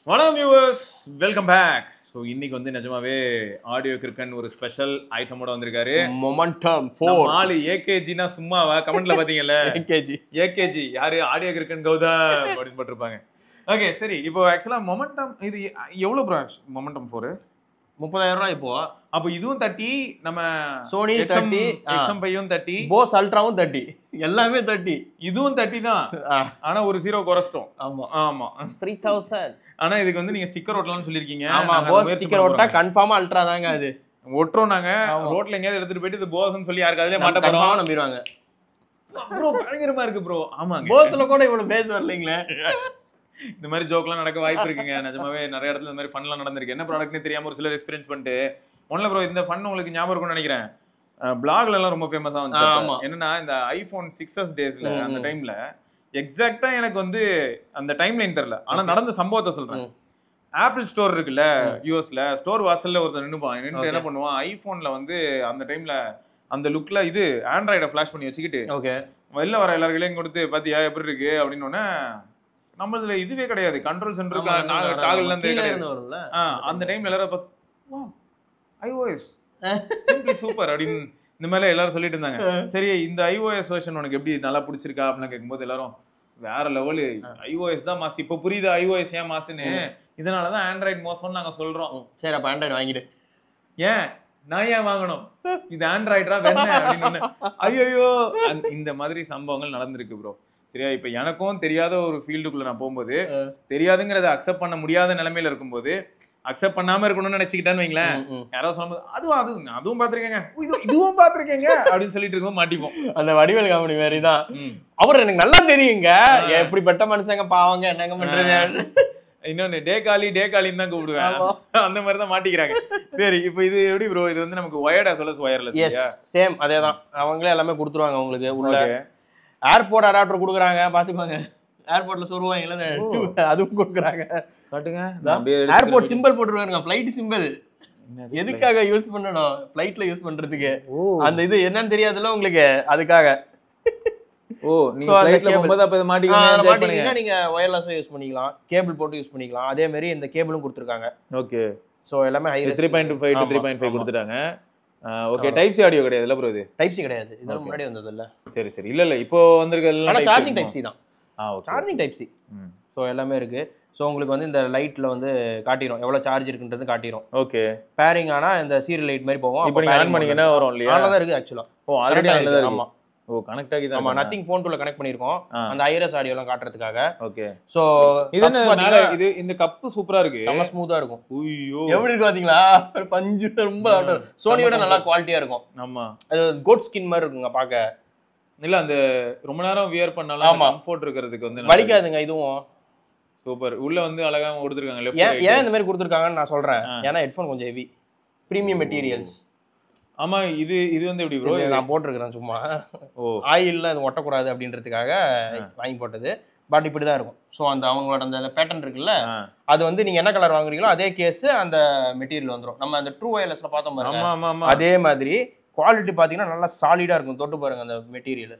வணக்கம் viewers, welcome back. So இன்னைக்கு வந்து நிஜமாவே ஆடியோ கிரிக்கன் ஒரு ஸ்பெஷல் ஐட்டமோட வந்திருக்காரு. மொமெண்டம் 4 ஆளு ஏகேஜினா சும்மாவா? கமெண்ட்ல பாத்தீங்கல்ல, ஏகேஜி யாரு? ஆடியோ கிரிக்கன் கௌதம் அப்படின்னு போட்டிருப்பாங்க. ஓகே, சரி. இப்போ ஆக்சுவலா மொமெண்டம் இது எவ்வளவு ப்ரோ? மொமெண்டம் 4 30,000 ரூபாய். இப்போ அப்போ இதுவும் 30, நம்ம சோனி 30, XM5ம் 30, போஸ் அல்ட்ராவும் 30, எல்லாமே 30. இதுவும் 30 தான். ஆனா ஒரு 0 குறைச்சிட்டோம். ஆமா ஆமா, 3000. ஆனா இதுக்கு வந்து நீங்க ஸ்டிக்கர் ஒட்டலாம்னு சொல்லிருக்கீங்க. ஆமா, போஸ் ஸ்டிக்கர் ஒட்டா கன்ஃபார்மா அல்ட்ரா தாங்க அது. ஒட்டுறோம் நாங்க. ரோட்ல எங்கயாவது எடுத்துட்டு போயிட்டு இது போஸ்ன்னு சொல்லி யாருக்கு அதுலயே மாட்ட போறோம். கன்ஃபார்மா நம்பிடுவாங்க. ப்ரோ பயங்கரமா இருக்கு ப்ரோ. ஆமாங்க, போஸ்ல கூட இவ்வளவு பேஸ் வரலீங்களே. இந்த மாதிரி ஜோக்லாம் நடக்க வாய்ப்பு இருக்குங்க. நிஜமாவே நிறைய இடத்துல இந்த மாதிரி ஃபன்லாம் நடந்திருக்கு. என்ன ப்ராடக்ட்னே தெரியாம ஒரு சிலர் எக்ஸ்பீரியன்ஸ் பண்ணிட்டு ஒன்ல ப்ரோ இந்த ஃபன் உங்களுக்கு ஞாபகம் இருக்கும்னு நினைக்கிறேன். பிளாக்ல எல்லாம் ரொம்ப ஃபேமஸா வந்துச்சு. என்னன்னா இந்த ஐபோன் 6s டேஸ்ல அந்த டைம்ல எக்ஸாக்ட்டா எனக்கு வந்து அந்த டைம் லைன் தெரியல, ஆனா நடந்த சம்பவத்தை சொல்றேன். ஆப்பிள் ஸ்டோர் இருக்குல்ல யூஎஸ்ல, ஸ்டோர் வாசல்ல ஒருத்தர் நின்னுப்பான். நின்று என்ன பண்ணுவான், ஐபோன்ல வந்து அந்த டைம்ல அந்த லுக்ல இது ஆண்ட்ராய்டை ஃபிளாஷ் பண்ணி வச்சுக்கிட்டு வெளில வர எல்லாருக்கையும் கொடுத்து பாத்தியா எப்படி இருக்கு அப்படின்னு ஒன்னு. நம்மளதுல இதுவே கிடையாது, கண்ட்ரோல் சென்டர் டாகல்ல இருந்து அந்த டைம்ல எல்லாரும் iOS சிம்பிளி சூப்பர் அப்படின்னு இந்த மாதிரி எல்லாரும் சொல்லிட்டு இருந்தாங்க. சரி, இந்த iOS வெர்ஷன் உனக்கு எப்படி நல்லா பிடிச்சிருக்கா அப்படின்னு கேட்கும்போது எல்லாரும் வேற லெவலு, iOS தான் மாசு. இப்ப புரியுது iOS ஏன் மாசுன்னு. இதனாலதான் ஆண்ட்ராய்டு மோசம்னு நாங்க சொல்றோம். சரி, அப்ப ஆண்ட்ராய்டு வாங்கிடு. ஏன் நான் ஏன் வாங்கணும்? இது ஆண்ட்ராய்டா வேணா அப்படின்னு. ஐயோ, இந்த மாதிரி சம்பவங்கள் நடந்திருக்கு ப்ரோ. சரியா? இப்ப எனக்கும் தெரியாத ஒரு ஃபீல்டுக்குள்ள நான் போகும்போது, தெரியாதுங்கிறத அக்செப்ட் பண்ண முடியாத நிலைமையில இருக்கும்போது அக்செப்ட் பண்ணாம இருக்கணும்னு நினைச்சுக்கிட்டான்னு வைங்களேன். யாராவது சொல்லும்போது அதுவும் பாத்திருக்கேங்க, இதுவும் பாத்திருக்கேங்க அப்படின்னு சொல்லிட்டு இருக்கோம், மாட்டிப்போம். அந்த வடிவேல் காமெடி மாதிரிதான். அவர் எனக்கு நல்லா தெரியுங்க, எப்படிப்பட்ட மனுஷங்க பாவங்க, என்னங்க பண்றது. இன்னொன்னு டே காலின்னு தான் கூப்பிடுவேன். அந்த மாதிரி தான் மாட்டிக்கிறாங்க. சரி, இப்போ இது எப்படி ப்ரோ? இது வந்து நமக்கு wired as well as wireless. Same அதேதான். அவங்களே எல்லாமே கொடுத்துருவாங்க உங்களுக்கு. உள்ள ஏர்போர்ட் அடாப்டர் கொடுக்குறாங்க, பாத்துக்கோங்க. ஏர்போர்ட்ல சொல்லுவாங்க, அதுவும் கொடுக்குறாங்க. காட்டுங்க, ஏர்போர்ட் சிம்பிள் போட்டுருவாங்க, ஃபிளைட் சிம்பிள். எதுக்காக யூஸ் பண்ணணும்? ஃபிளைட்ல யூஸ் பண்றதுக்கு. அந்த இது என்னன்னு தெரியாதுல்ல உங்களுக்கு, அதுக்காக. நீங்க வயர்லெஸ்ஸா யூஸ் பண்ணிக்கலாம், கேபிள் போட்டு யூஸ் பண்ணிக்கலாம். அதே மாதிரி இந்த கேபிளும் கொடுத்துருக்காங்க. ஓகே, சோ எல்லாமே 3.5 to 3.5 கொடுத்துட்டாங்க. ஓகே, டைப் சி ஆடியோ கிடையாது இல்ல ப்ரோ? இது டைப் சி கிடையாது, இதெல்லாம் முன்னாடி வந்தது இல்ல. சரி சரி, இல்ல இப்போ வந்திருக்கிறது ஆனா சார்ஜிங் டைப் சி தான். Charging type C. சோ எல்லாமே இருக்கு. சோ உங்களுக்கு வந்து இந்த லைட்ல வந்து காட்டிரும் எவ்வளவு சார்ஜ் இருக்குன்றது காட்டிரும். ஓகே, பேரிங் ஆனா இந்த சீரியல் லைட் மாதிரி போகும். இப்போ நீங்க ஆன் பண்ணீங்கன்னா வரும் இல்லையா? ஆன்ல தான் இருக்கு ஆக்சுவலா. ஆல்ரெடி ஆன்ல தான் இருக்கு. ஆமா, கனெக்ட் ஆகி தான். ஆமா, நதிங் ஃபோன் டூல கனெக்ட் பண்ணிருக்கோம், அந்த ஐஆர்எஸ் ஆடியோ எல்லாம் காட்றதுக்காக. ஓகே, சோ இது மேல இது இந்த கப் சூப்பரா இருக்கு, செம ஸ்மூத்தா இருக்கும். ஐயோ, எப்படி இருக்கு பாத்தீங்களா? பஞ்சு ரொம்ப சோனியோட நல்லா குவாலிட்டியா இருக்கும். ஆமா, அது கோட் ஸ்கின் மாதிரி இருக்குங்க பாக்க. இல்ல அந்த ரொம்ப நேரம் வியர் பண்ணாலும் கம்ஃபோர்ட் இருக்கிறதுக்கு வந்து வலிக்காதுங்க. இதுவும் சூப்பர். உள்ள வந்து அழகா கொடுத்துருக்காங்க. ஏன் இந்த மாதிரி கொடுத்துருக்காங்கன்னு நான் சொல்றேன். ஏன்னா ஹெட்ஃபோன் கொஞ்சம் ஹெவி, பிரீமியம் மெட்டீரியல்ஸ். ஆமா, இது வந்து எப்படி ப்ரோ? நான் போட்டிருக்கிறேன் சும்மா. ஆயில்லாம் இது ஒட்டக்கூடாது அப்படின்றதுக்காக வாங்கி போட்டது. பட் இப்படிதான் இருக்கும். ஸோ அந்த அவங்களோட அந்த பேட்டர்ன் இருக்குல்ல, அது வந்து நீங்க என்ன கலர் வாங்குறீங்களோ அதே கேஸ் அந்த மெட்டீரியல் வந்துடும். நம்ம அந்த ட்ரூ வயர்லெஸ்ல பார்த்தோம் பாருங்க, அதே மாதிரி குவாலிட்டி பாத்தீங்கன்னா நல்லா சாலிடா இருக்கும். தொட்டு பாருங்க அந்த மெட்டீரியல்.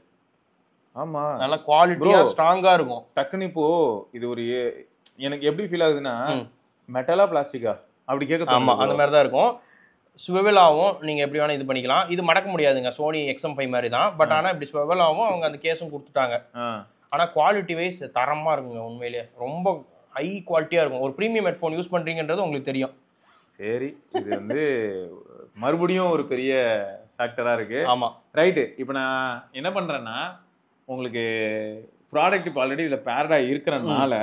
ஆமா, நல்லா குவாலிட்டியா ஸ்ட்ராங்கா இருக்கும். டக்குன்னு இப்போ இது ஒரு எனக்கு எப்படி ஃபீல் ஆகுதுன்னா, மெட்டலா பிளாஸ்டிக்கா அப்படி கேட்க. ஆமா, அந்த மாதிரி தான் இருக்கும். ஸ்விவலாவும் நீங்க எப்படி வேணா இது பண்ணிக்கலாம். இது மடக்க முடியாதுங்க, சோனி XM5 மாதிரி தான். பட் ஆனா இப்படி ஸ்விவலாவும் அவங்க அந்த கேஸும் கொடுத்துட்டாங்க. ஆனா குவாலிட்டி வைஸ் தரமா இருக்குங்க. உண்மையிலேயே ரொம்ப ஹை குவாலிட்டியா இருக்கும். ஒரு பிரீமியம் ஹெட்ஃபோன் யூஸ் பண்றீங்கன்றது உங்களுக்கு தெரியும். சரி, இது வந்து மறுபடியும் ஒரு பெரிய ஃபேக்டரா இருக்கு. ஆமா, ரைட்டு. இப்போ நான் என்ன பண்றேன்னா, உங்களுக்கு ப்ராடக்ட் இப்போ ஆல்ரெடி இதுல பேரடா இருக்கிறனால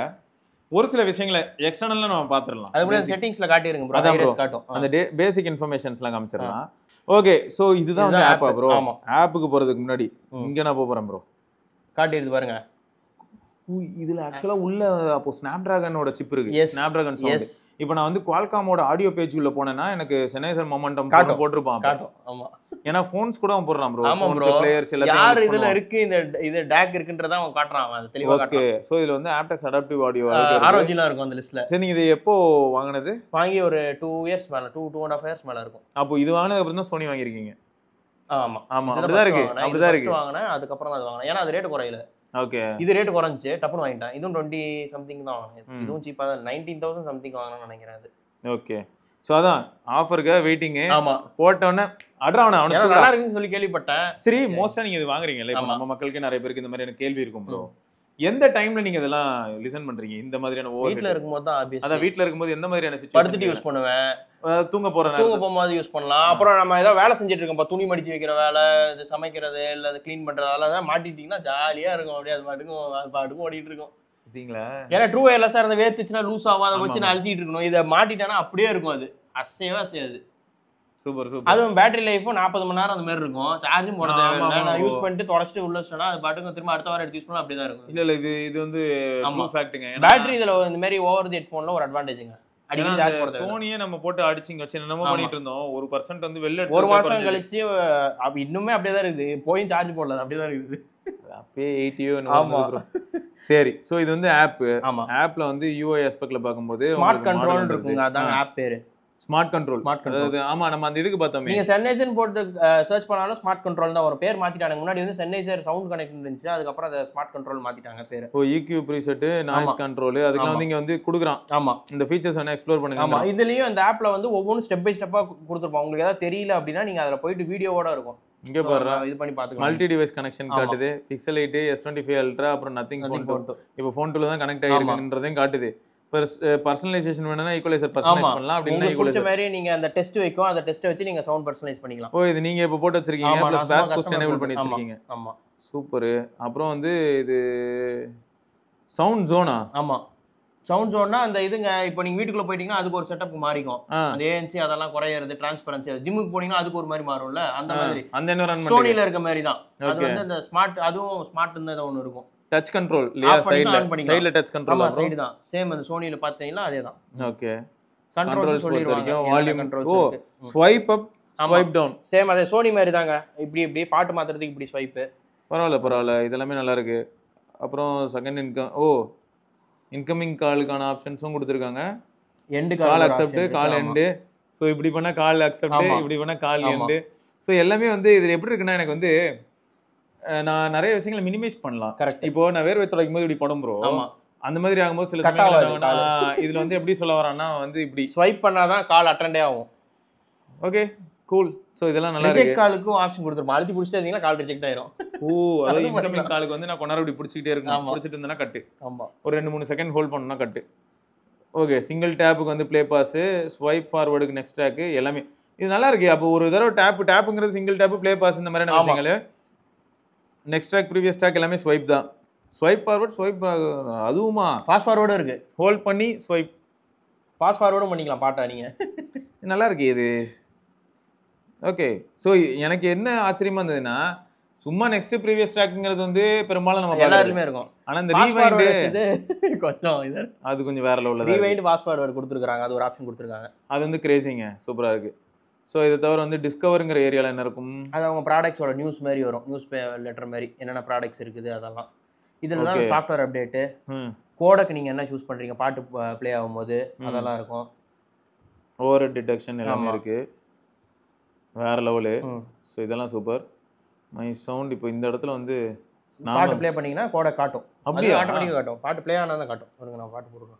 ஒரு சில விஷயங்களை எக்ஸ்டர்னலா நம்ம பாத்துறலாம். அதுபோல செட்டிங்ஸ்ல காட்டிருங்க ப்ரோ, ஐஆர்எஸ் காட்டும். அந்த பேசிக் இன்ஃபர்மேஷன்ஸ்லாம் காமிச்சிரலாம். ஓகே, சோ இதுதான் வந்து ஆப்பா ப்ரோ? ஆமா, ஆப்புக்கு போறதுக்கு முன்னாடி இங்க நான் போறேன் ப்ரோ. காட்டிடுது பாருங்க. இதுல ஆக்சுவலா உள்ள அப்போ ஸ்னாப்டிராகனோட சிப் இருக்கு. Snapdragon sound. இப்போ நான் வந்து குவால்காமோட ஆடியோ பேஜ் உள்ள போனேன்னா எனக்கு செனைசர் மொமெண்டம் போட்டுருப்பான். ஆமா, ஏன்னா போன்ஸ் கூட அவன் போடுறான் ப்ரோ. ஆமா ப்ரோ, பிளேயர்ஸ் எல்லாம் யார் இதுல இருக்கு, இந்த டாக் இருக்குன்றத அவன் காட்றான். அது தெளிவா காட்றான். ஓகே, சோ இதுல வந்து ஆப்டெக்ஸ் அடாப்டிவ் ஆடியோ ROG ல இருக்கும் அந்த லிஸ்ட்ல. சரி, நீங்க இது எப்போ வாங்குனது? வாங்கி ஒரு 2 இயர்ஸ் மேல, 2.5 இயர்ஸ் மேல இருக்கும். அப்போ இது வாங்குனதுக்கு அப்புறம் தான் சோனி வாங்கிருக்கீங்க? ஆமா ஆமா, அப்படிதான் இருக்கு. அப்படிதான் இருக்கு. வாங்குனேன், அதுக்கு அப்புறம் தான் அது வாங்குனேன். ஏன்னா அது ரேட் குறையல. ஓகே. இது ரேட் குறைஞ்சிச்சு, டப்புன்னு வாங்கிட்டேன். இதுவும் 20 சம்திங் தான் வாங்கினேன். இதுவும் சீப்பா தான் 19,000 சம்திங் வாங்கணும்னு நினைக்கிறேன் அது. ஓகே. சோ அதான் ஆஃபருக்கு வெயிட்டிங். ஆமா, போட்டோன்னே அட்ராவன அவனுக்கு நல்லா இருக்குன்னு சொல்லி கேள்விப்பட்டேன். சரி, மோஸ்டா நீங்க இது வாங்குறீங்கல்ல, இப்போ நம்ம மக்களுக்கு நிறைய பேருக்கு இந்த மாதிரியான கேள்வி இருக்கும் ப்ரோ. எந்த டைம்ல நீங்க இதெல்லாம் லிசன் பண்றீங்க? இந்த மாதிரியான வீட்ல இருக்கும்போது தான் ஆப்வியஸ்லி. அத வீட்ல இருக்கும்போது எந்த மாதிரியான சிச்சுவேஷன்? படுத்துட்டு யூஸ் பண்ணுவேன், தூங்க போகும்போது யூஸ் பண்ணலாம். அப்புறம் நம்ம ஏதாவது வேலை செஞ்சுட்டு இருக்கோம், துணி மடிச்சு வைக்கிற வேலை, இது சமைக்கிறது இல்ல அது க்ளீன் பண்றது, அதெல்லாம் மாட்டிட்டீங்கன்னா ஜாலியா இருக்கும். அப்படியே அது பாட்டுக்கும் ஓடிட்டு இருக்கும். பாத்தீங்களா? ஏன்னா ட்ரூ வயர்லெஸ்ஸா இருந்தா வேர்த்துச்சுன்னா லூஸ் ஆகும், அதை வச்சு நான் அழுத்திட்டு இருக்கணும். இதை மாட்டிட்டேன்னா அப்படியே இருக்கும், அது அசையவே அசையாது. Super super. அதுவும் பேட்டரி லைஃபும் 40 மணி நேரம் அந்த மாதிரி இருக்கும். சார்ஜும் போட தேவையில்லை. நான் யூஸ் பண்ணிட்டு தொடச்சிட்டு உள்ள வச்சிட்டேன்னா அது பாட்டுக்கு திரும்ப அடுத்த வாரம் எடுத்து யூஸ் பண்ணா அப்படிதான் இருக்கும். இல்ல இது வந்து ட்ரூ ஃபேக்ட்ங்க. பேட்டரி இதுல இந்த மாதிரி ஓவர் தி ஹெட்ஃபோன்ல ஒரு அட்வான்டேஜ்ங்க. அடிக்கடி சார்ஜ் போட தேவை. சோனியே நம்ம போட்டு அடிச்சிங்க வச்சு என்னமோ பண்ணிட்டு இருந்தோம். 1% வந்து வெளில ஒரு மாசம் கழிச்சு இன்னுமே அப்படியே தான் இருக்குது. போய் சார்ஜ் போடல, அப்படியே தான் இருக்குது. அப்பே 80 ப்ரோ. சரி, சோ இது வந்து ஆப். ஆமா, ஆப்ல வந்து UI ஆஸ்பெக்ட்ல பாக்கும்போது ஸ்மார்ட் கண்ட்ரோல் இருக்குங்க. அதான் ஆப் பேரு, ஸ்மார்ட் கண்ட்ரோல். அதாவது ஆமா, நம்ம அந்த இதுக்கு பார்த்தோமே. நீங்க சென்னைசர் போட்டு சர்ச் பண்ணாலும் ஸ்மார்ட் கண்ட்ரோல் தான் வரும். பேர் மாத்திட்டாங்க. முன்னாடி வந்து சென்னைசர் சவுண்ட் கனெக்ட் இருந்துச்சு, அதுக்கப்புறம் அதை ஸ்மார்ட் கண்ட்ரோல் மாத்திட்டாங்க பேரு. ஓ, EQ ப்ரீசெட், நாய்ஸ் கண்ட்ரோல், அதுக்கெல்லாம் வந்து இங்க வந்து குடுக்குறான். ஆமா, இந்த ஃபீச்சர்ஸ் என்ன எக்ஸ்ப்ளோர் பண்ணுங்க. ஆமா, இதுலயும் இந்த ஆப்ல வந்து ஒவ்வொரு ஸ்டெப் பை ஸ்டெப்பா கொடுத்துருப்பாங்க. உங்களுக்கு ஏதாவது தெரியல அப்படின்னா நீங்க அதுல போயிட்டு வீடியோவோட இருக்கும். இங்க பாருங்க, இது பண்ணி பாத்துக்கலாம். மல்டி டிவைஸ் கனெக்ஷன் காட்டுது. Pixel 8, S25 Ultra, அப்புறம் நதிங் ஃபோன் 2. இப்போ ஃபோன் 2ல தான் கனெக்ட் ஆகிருக்குன்றதையும் காட்டுது. பர்சனலைசேஷன் வேணும்னா ஈக்குவலைசர் பர்சனலைஸ் பண்ணலாம். அப்படினா ஈக்குவலைசர் மாதிரி நீங்க அந்த டெஸ்ட் வைக்கும், அந்த டெஸ்ட் வச்சு நீங்க சவுண்ட் பர்சனலைஸ் பண்ணிக்கலாம். ஓ, இது நீங்க இப்ப போட்டு வச்சிருக்கீங்க, பிளஸ் பேஸ் பூஸ்ட் எனேபிள் பண்ணி வச்சிருக்கீங்க. ஆமா, சூப்பர். அப்புறம் வந்து இது சவுண்ட் ஜோனா? ஆமா, சவுண்ட் ஜோன்னா அந்த இதுங்க. இப்போ நீங்க வீட்டுக்குள்ள போயிட்டீங்கன்னா அதுக்கு ஒரு செட்டப் மாறிக்கும். அந்த ANC அதெல்லாம் குறையிறது, டிரான்ஸ்பரன்சி. ஜிம்முக்கு போனீங்கன்னா அதுக்கு ஒரு மாதிரி மாறும்ல, அந்த மாதிரி. அந்த என்விரான்மென்ட் சோனில இருக்க மாதிரி தான். அது வந்து அந்த ஸ்மார்ட், அதுவும் ஸ்மார்ட் தான் ஒன்னு இருக்கும். டச் கண்ட்ரோல் இல்லையா? சைடுல டச் கண்ட்ரோல். ஆமா, சைடு தான். சேம் அந்த சோனில பாத்தீங்கன்னா அதேதான். ஓகே. கண்ட்ரோல்ஸ் சொல்லிருவாங்க. வால்யூம் கண்ட்ரோல்ஸ் இருக்கு. Swipe up, swipe down. Same அதே சோனி மாதிரி தாங்க. இப்படி பாட்டு மாத்துறதுக்கு இப்படி ஸ்வைப். பரவாயில்ல, இதெல்லாம் நல்லா இருக்கு. அப்புறம் செகண்ட் இன்கமிங் காலுக்கான ஆப்ஷன்ஸும் கொடுத்துருக்காங்க. எண்ட் கால் அக்செப்ட், கால் எண்டு. ஸோ இப்படி பண்ணா கால் அக்செப்ட், இப்படி பண்ணா கால் எண்டு. ஸோ எல்லாமே வந்து இது எப்படி இருக்குன்னா, எனக்கு வந்து நான் நிறைய விஷயங்களை மினிமைஸ் பண்ணலாம். கரெக்ட். இப்போ நான் வேர்வை துடைக்கும் போது இப்படி படம் ப்ரோ, அந்த மாதிரி ஆகும்போது சில இதுல வந்து எப்படி சொல்ல வரான்னா வந்து இப்படி ஸ்வைப் பண்ணாதான் கால் அட்டெண்டே ஆகும். Okay, cool. சோ இதெல்லாம் நல்லா இருக்கு. ரிஜெக்ட் காலுக்கும் ஆப்ஷன் கொடுத்துருப்போம். அழுத்தி பிடிச்சிட்டே இருந்தீங்கன்னா கால் ரிஜெக்ட் ஆயிரும். ஓ, அதாவது இன்கமிங் காலுக்கு வந்து நான் கொஞ்ச நேரம் இப்படி பிடிச்சிட்டே இருக்கணும். பிடிச்சிட்டு இருந்தேன்னா கட்டு. ஆமா, ஒரு 2-3 செகண்ட் ஹோல்ட் பண்ணனும்னா கட்டு. ஓகே, சிங்கிள் டேப்புக்கு வந்து ப்ளே பாஸ், ஸ்வைப் ஃபார்வர்டுக்கு நெக்ஸ்ட் ட்ராக், எல்லாமே இது நல்லா இருக்கு. அப்போ ஒரு தடவை டேப்புங்கிறது சிங்கிள் டேப், ப்ளே பாஸ், இந்த மாதிரியான விஷயங்கள். நெக்ஸ்ட் ட்ராக், ப்ரீவியஸ் ட்ராக் எல்லாமே ஸ்வைப் தான். ஸ்வைப் ஃபார்வர்ட், ஸ்வைப், அதுவுமா ஃபாஸ்ட் ஃபார்வர்டும் இருக்கு. ஹோல்ட் பண்ணி ஸ்வைப், ஃபாஸ்ட் ஃபார்வர்டும் பண்ணிக்கலாம் பாட்டா நீங்க. நல்லா இருக்கு இது. ஓகே, ஸோ எனக்கு என்ன ஆச்சரியமா இருந்ததுன்னா, சும்மா நெக்ஸ்ட் ப்ரீவியஸ் ட்ராக்ங்கிறது வந்து பெரும்பாலும் நம்ம எல்லாருமே இருக்கும். ஆனா இந்த ரீவைண்ட் கொஞ்சம் இது, அது கொஞ்சம் வேற லெவல்ல ரீவைண்ட் ஃபாஸ்ட் ஃபார்வர்ட் கொடுத்துருக்காங்க. அது ஒரு ஆப்ஷன் கொடுத்துருக்காங்க. அது வந்து கிரேசிங்க, சூப்பரா இருக்கு. ஸோ இதை தவிர வந்து டிஸ்கவருங்கிற ஏரியாவில் என்ன இருக்கும்? அது அவங்க ப்ராடக்ட்ஸோட நியூஸ் மாதிரி வரும். நியூஸ் லெட்டர் மாதிரி என்னென்ன ப்ராடக்ட்ஸ் இருக்குது அதெல்லாம். இதில் தான் சாஃப்ட்வேர் அப்டேட்டு, கோடக்கு நீங்கள் என்ன சூஸ் பண்ணுறீங்க, பாட்டு ப்ளே ஆகும்போது அதெல்லாம் இருக்கும். ஓவர் டிடெக்ஷன் எல்லாமே இருக்கு, வேற லெவலு. ஸோ இதெல்லாம் சூப்பர். மை சவுண்ட் இப்போ இந்த இடத்துல வந்து பாட்டு ப்ளே பண்ணீங்கன்னா கோடக் காட்டும். அப்படியே ஆட்டோமேட்டிக்காக காட்டும். பாட்டு ப்ளே ஆனால் தான் காட்டும். பாருங்க, நான் பாட்டு போடுறேன்.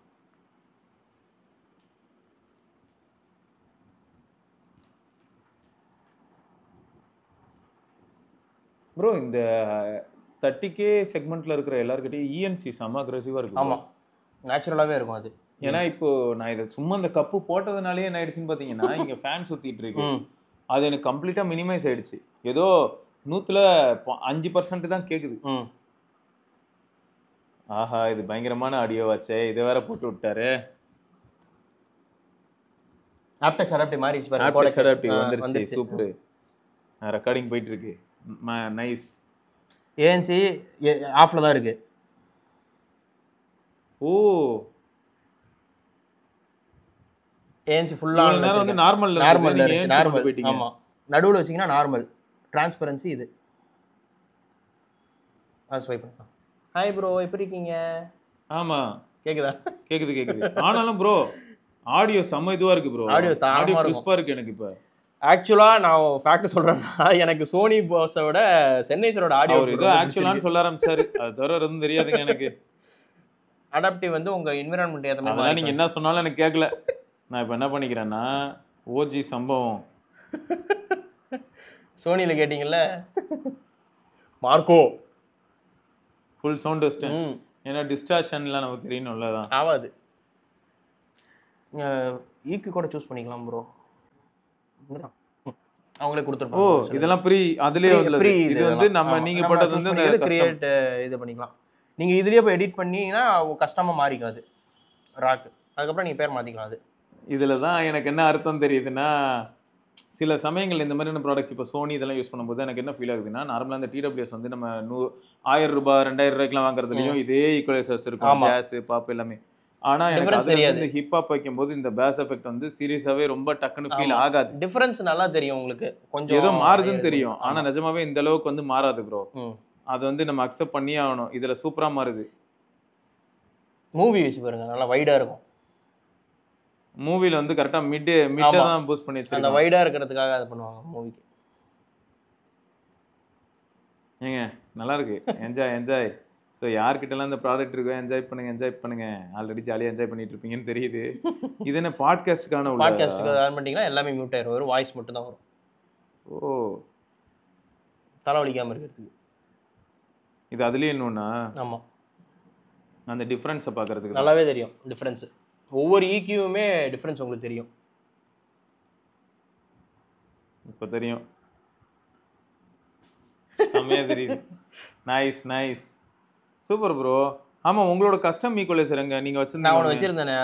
ப்ரோ, இந்த 30K செக்மெண்ட்ல இருக்கிற எல்லார்கிட்டயும் ENC செம அக்ரெசிவா இருக்கு. ஆமா, நேச்சுரலாவே இருக்கும் அது. ஏன்னா இப்போ நான் இதை சும்மா இந்த கப்பு போட்டதுனாலே என்ன ஆயிடுச்சுன்னு பாத்தீங்கன்னா, இங்க ஃபேன் சுத்திட்டு இருக்கு. அது எனக்கு கம்ப்ளீட்டா மினிமைஸ் ஆயிடுச்சு. ஏதோ 100ல 5% தான் கேக்குது. ஆஹா, இது பயங்கரமான ஆடியோ வாச்சே, இதை வேற போட்டு விட்டாரு. ஆப்டெக்ஸ் அடாப்டிவ் மாறிச்சு பாருங்க. ஆப்டெக்ஸ் அடாப்டிவ் வந்துருச்சு. சூப்பர். ரெக்கார்டிங் போயிட்டு இருக்கு. நைஸ். ANC ஆஃப்ல தான் இருக்கு. ஓ, ANC ஃபுல்லா வந்து நார்மல் போயிட்டீங்க. ஆமா, நடுவுல வச்சீங்கன்னா நார்மல், டிரான்ஸ்பரன்சி இது. அது ஸ்வைப் பண்ணலாம். ஹாய் ப்ரோ, எப்படி இருக்கீங்க? ஆமா, கேக்குதா? கேக்குது. ஆனாலும் ப்ரோ ஆடியோ செம்ம இதுவா இருக்கு ப்ரோ. ஆடியோ கிறிஸ்பா இருக்கு எனக்கு. இப்ப ஆக்சுவலா நான் ஃபேக்ட் சொல்றேன்னா எனக்கு சோனி போஸோட சென்னைசரோட ஆடியோ ஏதோ ஆக்சுவலான்னு சொல்ல ஆரம்பிச்சாரு. அது தவிர எதுவும் தெரியாதுங்க எனக்கு. அடாப்டிவ் வந்து உங்க என்விரான்மெண்ட் ஏத்த மாதிரி அதெல்லாம் நீங்க என்ன சொன்னாலும் எனக்கு கேட்கல. நான் இப்போ என்ன பண்ணிக்கிறேன்னா ஓஜி சம்பவம் சோனியில் கேட்டிங்கல்ல மார்க்கோ ஃபுல் சவுண்ட் வச்சிட்டேன். ஏன்னா டிஸ்டார்ஷன்லாம் நமக்கு தெரியணும்ல. தான் ஆகாது. ஈக்கு கூட சூஸ் பண்ணிக்கலாம் ப்ரோ. அவங்களே கொடுத்துருப்பாங்க. ஓ இதெல்லாம் ஃப்ரீ. அதுலயே ஃப்ரீ. இது வந்து நம்ம நீங்க போட்டது வந்து அந்த கிரியேட் இது பண்ணிக்கலாம். நீங்க இதுலயே போய் எடிட் பண்ணீங்கன்னா கஸ்டமா மாறிக்காது ராக். அதுக்கப்புறம் நீங்க பேர் மாத்திக்கலாம். அது இதுல தான் எனக்கு என்ன அர்த்தம் தெரியுதுன்னா சில சமயங்கள் இந்த மாதிரியான ப்ராடக்ட்ஸ் இப்போ சோனி இதெல்லாம் யூஸ் பண்ணும்போது எனக்கு என்ன ஃபீல் ஆகுதுன்னா நார்மலாக அந்த டிடபிள்யூஎஸ் வந்து நம்ம 1000 ரூபாய் 2000 ரூபாய்க்குலாம் வாங்குறதுலையும் இதே ஈக்குவலைசர்ஸ் இருக்கும், ஜாஸ் பாப் எல்லாமே. ஆனா எனக்கு அது வந்து ஹிப்ஹாப் வைக்கும்போது இந்த பேஸ் எஃபெக்ட் வந்து சீரியஸாவே ரொம்ப டக்குன்னு ஃபீல் ஆகாது. டிஃபரன்ஸ் நல்லா தெரியும் உங்களுக்கு, கொஞ்சம் ஏதோ மாறுதுன்னு தெரியும். ஆனா நிஜமாவே இந்த அளவுக்கு வந்து மாறாது ப்ரோ. அது வந்து நம்ம அக்செப்ட் பண்ணியே ஆகணும். இதுல சூப்பரா மாறுது. மூவி வச்சு பாருங்க, நல்லா வைடா இருக்கும். மூவில வந்து கரெக்டா மிட் தான் பூஸ்ட் பண்ணி வச்சிருக்காங்க. அந்த வைடா இருக்கிறதுக்காக அது பண்ணுவாங்க மூவிக்கு. ஏங்க நல்லா இருக்கு. என்ஜாய். ஸோ யார்கிட்டலாம் இந்த ப்ராடக்ட் இருக்கோ என்ஜாய் பண்ணுங்க. ஆல்ரெடி ஜாலியாக என்ஜாய் பண்ணிட்டு இருப்பீங்கன்னு தெரியுது. இது என்ன பாட்காஸ்ட்டுக்கான பாட்காஸ்ட்டுக்கு ஆன் பண்ணிட்டீங்கன்னா எல்லாமே மியூட் ஆயிரும். வெறும் வாய்ஸ் மட்டும் தான் வரும். ஓ தலைவலிக்காமல் இருக்கிறதுக்கு. இது அதுலேயே இன்னொன்னா. ஆமாம், அந்த டிஃப்ரென்ஸை பார்க்கறதுக்கு நல்லாவே தெரியும் டிஃப்ரென்ஸு. ஒவ்வொரு ஈக்யூவுமே டிஃப்ரென்ஸ் உங்களுக்கு தெரியும். இப்போ தெரியும், செம்மையாக தெரியுது. Nice super bro. ஆமாம், உங்களோட கஸ்டம் ஈக்குவலைசர் எங்க நீங்கள் வச்சிருந்தேனே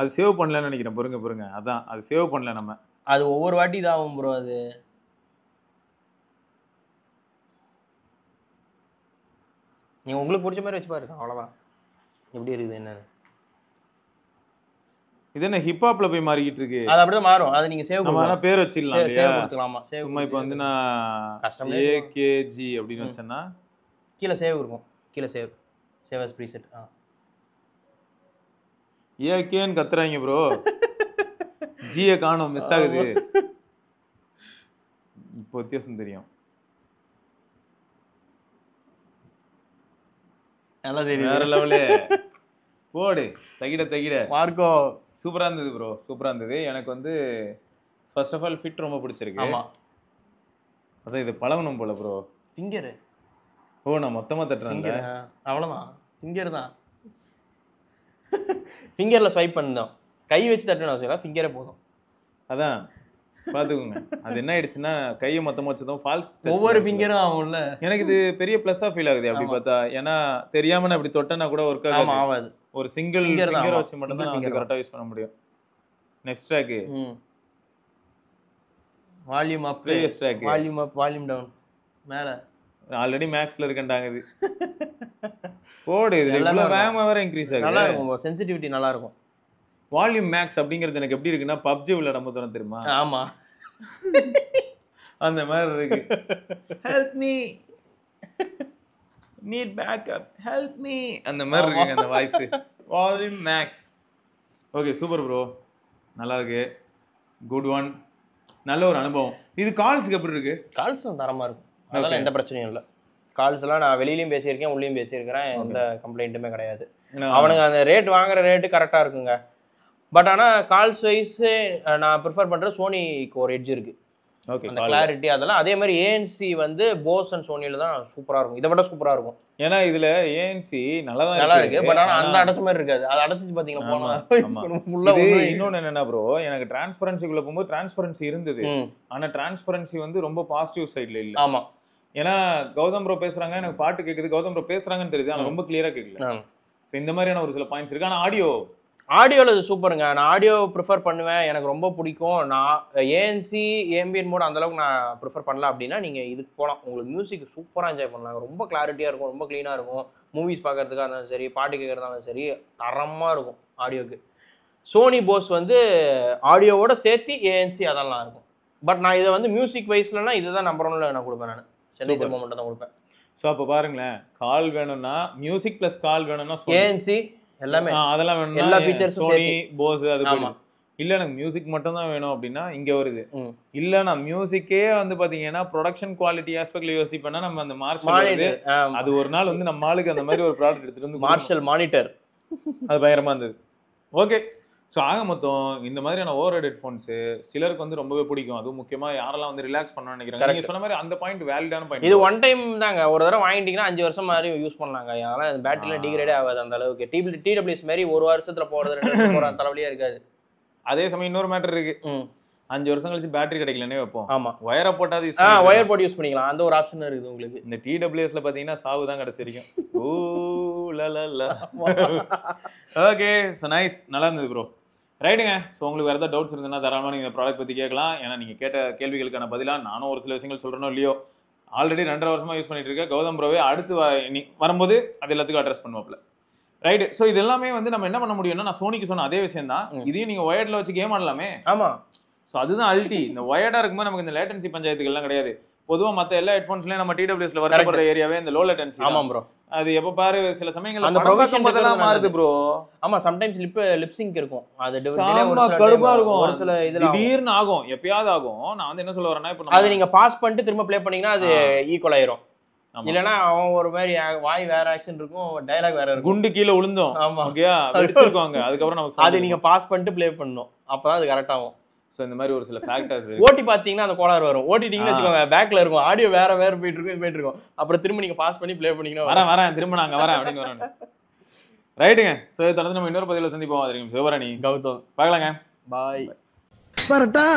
அது சேவ் பண்ணலன்னு நினைக்கிறேன். பொறுங்க அதான் அது சேவ் பண்ணல. நம்ம அது ஒவ்வொரு வாட்டி இதாகும் ப்ரோ. அது நீங்கள் உங்களுக்கு பிடிச்ச மாதிரி வச்சு பாருங்க, அவ்வளோதான். எப்படி இருக்குது என்னன்னு. இது என்ன ஹிப்ஹாப்ல போய் மாறிக்கிட்டு இருக்கு. அது அப்படிதான் மாறும். அது நீங்க சேவ் பண்ணலாம், பேர் வச்சிடலாம். சேவ் கொடுத்துக்கலாமா? சேவ் சும்மா இப்போ வந்து நான் கஸ்டம் ஏகேஜி அப்படின்னு வச்சேன்னா கீழே சேவ் இருக்கும். கீழே சேவ் அஸ் ப்ரீசெட். ஏகேன்னு கத்துறாங்க ப்ரோ. ஜியை காணோம், மிஸ் ஆகுது. இப்போ வித்தியாசம் தெரியும். நல்லா தெரியும். வேற லெவலே போடு. தகிட மார்க்கோ சூப்பரா இருந்தது ப்ரோ. சூப்பரா இருந்தது. எனக்கு வந்து ஃபர்ஸ்ட் ஆஃப் ஆல் ஃபிட் ரொம்ப பிடிச்சிருக்கு. ஆமா, அதான் இது பழகணும் போல ப்ரோ. ஃபிங்கர். ஓ நான் மொத்தமா தட்டுறேன். அவ்வளவுதான், ஃபிங்கர் தான். ஃபிங்கர்ல ஸ்வைப் பண்ணோம். கை வச்சு தட்டணும் அவசியம் இல்லை, ஃபிங்கரே போதும். அதான் பாத்துக்கோங்க. அது என்ன ஆயிடுச்சுன்னா கையை மொத்தமா வச்சதும் ஃபால்ஸ் ஒவ்வொரு ஃபிங்கரும் ஆகும்ல. எனக்கு இது பெரிய பிளஸ்ஸா ஃபீல் ஆகுது அப்படி பார்த்தா. ஏன்னா தெரியாம நான் இப்படி தொட்டனா கூட ஒர்க் ஆகாது. ஒரு சிங்கிள் ஃபிங்கர் வச்சு மட்டும் தான் நான் கரெக்டா யூஸ் பண்ண முடியும். Next track volume up, previous track volume up, volume down. மேல ஆல்ரெடி மேக்ஸ்ல இருக்கேன்டாங்க. இது போடு. இது இவ்வளவு வேகமா வேற இன்க்ரீஸ் ஆகுது. நல்லா இருக்கும், சென்சிட்டிவிட்டி நல்லா இருக்கும். வால்யூம் மேக்ஸ் அப்படிங்கிறது எனக்கு எப்படி இருக்குன்னா பப்ஜி விளையாடும் போது தானே தெரியுமா? ஆமா, அந்த மாதிரி இருக்கு. Help me, need backup, help me, அந்த மாதிரி இருக்கு அந்த voice. Volume max. Okay super bro, நல்லா இருக்கு. Good one. நல்ல ஒரு அனுபவம். இது கால்ஸ்க்கு எப்படி இருக்கு? கால்ஸ் தரமா இருக்கும். அதெல்லாம் எந்த பிரச்சனையும் இல்லை. கால்ஸ்லாம் நான் வெளியிலையும் பேசியிருக்கேன், உள்ளேயும் பேசியிருக்கிறேன். எந்த கம்ப்ளைண்ட்டுமே கிடையாது. அவனுங்க அந்த ரேட் வாங்குற ரேட்டு கரெக்டாக இருக்குங்க. பட் ஆனால் கால்ஸ் வைஸ் நான் ப்ரிஃபர் பண்ணுறது சோனிக்கு ஒரு எட்ஜ் இருக்குது. ஓகே, அந்த கிளாரிட்டி அதெல்லாம். அதே மாதிரி ஏஎன்சி வந்து போஸ் அண்ட் சோனியில் தான் சூப்பராக இருக்கும். இதை விட சூப்பராக இருக்கும். ஏன்னா இதில் ஏஎன்சி நல்லா இருக்கு. பட் ஆனால் அந்த அடைச்ச மாதிரி இருக்காது. அது அடைச்சிச்சு பார்த்தீங்கன்னா இன்னொன்று என்னன்னா ப்ரோ, எனக்கு டிரான்ஸ்பரன்சிக்குள்ள போகும்போது டிரான்ஸ்பரன்சி இருந்தது. ஆனால் டிரான்ஸ்பரன்சி வந்து ரொம்ப பாசிட்டிவ் சைடில் இல்லை. ஆமாம், ஏன்னா கௌதம் ப்ரோ பேசுறாங்க, எனக்கு பாட்டு கேட்குது, கௌதம் ப்ரோ பேசுறாங்கன்னு தெரியுது, ஆனால் ரொம்ப கிளியரா கேட்கல. ஸோ இந்த மாதிரியான ஒரு சில பாயிண்ட்ஸ் இருக்கு. ஆனால் ஆடியோவில் அது சூப்பருங்க. நான் ஆடியோ ப்ரிஃபர் பண்ணுவேன், எனக்கு ரொம்ப பிடிக்கும். நான் ஏஎன்சி ஏம்பியன் மோட் அந்தளவுக்கு நான் ப்ரிஃபர் பண்ணல. அப்படின்னா நீங்கள் இதுக்கு போகலாம். உங்களுக்கு மியூசிக் சூப்பராக என்ஜாய் பண்ணலாம். ரொம்ப கிளாரிட்டியாக இருக்கும், ரொம்ப க்ளீனாக இருக்கும். மூவிஸ் பார்க்கறதுக்காக இருந்தாலும் சரி, பாட்டு கேட்குறதா இருந்தாலும் சரி, தரமாக இருக்கும் ஆடியோக்கு. சோனி போஸ் வந்து ஆடியோவோட சேர்த்து ஏஎன்சி அதெல்லாம் இருக்கும். பட் நான் இதை வந்து மியூசிக் வைஸ்லனா இதுதான் நம்பர் ஒன்ல நான் கொடுப்பேன். நான் சென்னை சினிமா மட்டும் தான் கொடுப்பேன். ஸோ அப்போ பாருங்களேன், கால் வேணும்னா மியூசிக் ப்ளஸ் கால் வேணும்னா ஏஎன்சி எல்லாமே, அதெல்லாம் வேணும். எல்லா ஃபீச்சர்ஸும் சோனி போஸ் அது. இல்ல எனக்கு மியூசிக் மட்டும் தான் வேணும் அப்படின்னா இங்க வருது. இல்ல நான் மியூசிக்கே வந்து பாத்தீங்கன்னா ப்ரொடக்ஷன் குவாலிட்டி ஆஸ்பெக்ட்ல யோசிப்பேன்னா நம்ம அந்த மார்ஷல் அது ஒரு நாள் வந்து நம்ம ஆளுக்கு அந்த மாதிரி ஒரு ப்ராடக்ட் எடுத்துட்டு வந்து மார்ஷல் மானிட்டர் அது பயங்கரமா இருந்தது. ஓகே, ஸோ ஆக மொத்தம் இந்த மாதிரியான ஓவர் ஹெட்ஃபோன்ஸ் சிலருக்கு வந்து ரொம்பவே பிடிக்கும். அதுவும் முக்கியமா யாரெல்லாம் வந்து ரிலாக்ஸ் பண்ணணும்னு நினைக்கிறாங்க. நீங்க சொன்ன மாதிரி அந்த பாயிண்ட் வேலிடான பாயிண்ட். இது ஒன் டைம் தாங்க, ஒரு தடவை வாங்கிட்டீங்கன்னா 5 வருஷம் மாதிரி யூஸ் பண்ணலாங்க. அதனால பேட்டரியில டிகிரேடே ஆகாது அந்த அளவுக்கு. டிடபிள்யூஎஸ் மாதிரி ஒரு வருஷத்துல போறது 2 வருஷம் போற தலைவலியா இருக்காது. அதே சமயம் இன்னொரு மேட்டர் இருக்கு, 5 வருஷம் கழிச்சு பேட்டரி கிடைக்கலனே வைப்போம். ஆமா, வயரை போட்டாது வயர் போட்டு யூஸ் பண்ணிக்கலாம். அந்த ஒரு ஆப்ஷன் இருக்குது உங்களுக்கு. இந்த டிடபிள்யூஎஸ்ல பாத்தீங்கன்னா சாவு தான் கடைசி வரைக்கும். ஓ லலல. ஓகே, சோ நைஸ், நல்லா இருந்தது ப்ரோ. ரைட்டுங்க. ஸோ உங்களுக்கு வேறு ஏதாவது டவுட்ஸ் இருந்ததுன்னா தாராளமாக நீங்கள் இந்த ப்ராடக்ட் பற்றி கேட்கலாம். ஏன்னா நீங்கள் கேட்ட கேள்விகளுக்கான பதிலாக நானும் ஒரு சில விஷயங்கள் சொல்கிறனோ இல்லையோ, ஆல்ரெடி 2.5 வருஷமாக யூஸ் பண்ணிட்டு இருக்கேன். கௌதம் ப்ரோவே அடுத்து வரும்போது அது எல்லாத்துக்கும் அட்ரஸ் பண்ணுவாப்ல. ரைட்டு. ஸோ இது எல்லாமே வந்து நம்ம என்ன பண்ண முடியும்னா, நான் சோனிக்கு சொன்ன அதே விஷயம் தான், இதையும் நீங்கள் ஒயர்டில் வச்சு கேம் ஆடலாமே. ஆமாம். ஸோ அதுதான் அல்டி. இந்த ஒயர்டாக இருக்கும்போது நமக்கு இந்த லேட்டன்சி பஞ்சாயத்துக்கள்லாம் கிடையாது. பொதுவாக மற்ற எல்லா ஹெட்ஃபோன்ஸ்லையும் நம்ம டிடபிள்யூஎஸ்ல வரப்படுற ஏரியாவே இந்த லோ லேட்டன்சி. ஆமாம் ப்ரோ. அது எப்போ பாரு சில சமயங்கள்ல அந்த ப்ரொஃபஷன் பதிலா மாறுது ப்ரோ. ஆமா, சம்டைம்ஸ் லிப்சிங்க் இருக்கும். அது கடுப்பா இருக்கும். ஒரு சில இதுல திடீர்னு ஆகும், எப்பயாவது ஆகும். நான் வந்து என்ன சொல்ல வரேன்னா, இப்போ அது நீங்க பாஸ் பண்ணிட்டு திரும்ப ப்ளே பண்ணீங்கன்னா அது ஈக்குவல் ஆயிரும். இல்லனா அவன் ஒரு மாதிரி வாய் வேற ஆக்சன் இருக்கும், டயலாக் வேற இருக்கும். குண்டு கீழ விழுந்தோம். ஆமா, ஓகேயா வெடிச்சிருவாங்க. அதுக்கு அப்புறம் நமக்கு அது நீங்க பாஸ் பண்ணிட்டு ப்ளே பண்ணனும். அப்பதான் அது கரெக்ட் ஆகும். சோ இந்த மாதிரி ஒரு சில ஃபேக்டர்ஸ் ஓட்டி பாத்தீங்கன்னா அந்த கோளாறு வரும். ஓட்டிட்டீங்கன்னு வெச்சுக்கோங்க, பேக்ல இருக்கும், ஆடியோ வேற போயிட்டு இருக்கும். அப்புறம் திரும்ப நீங்க பாஸ் பண்ணி ப்ளே பண்ணீங்கன்னா வரேன் திரும்ப நாங்க வரேன் அப்படின்னு வரேன். ரைட்டுங்க. சோ தொடர்ந்து நம்ம இன்னொரு பதிவுல சந்திப்போம். சிவராணி, கௌதம், பார்க்கலாங்க. பாய். பரட்டா.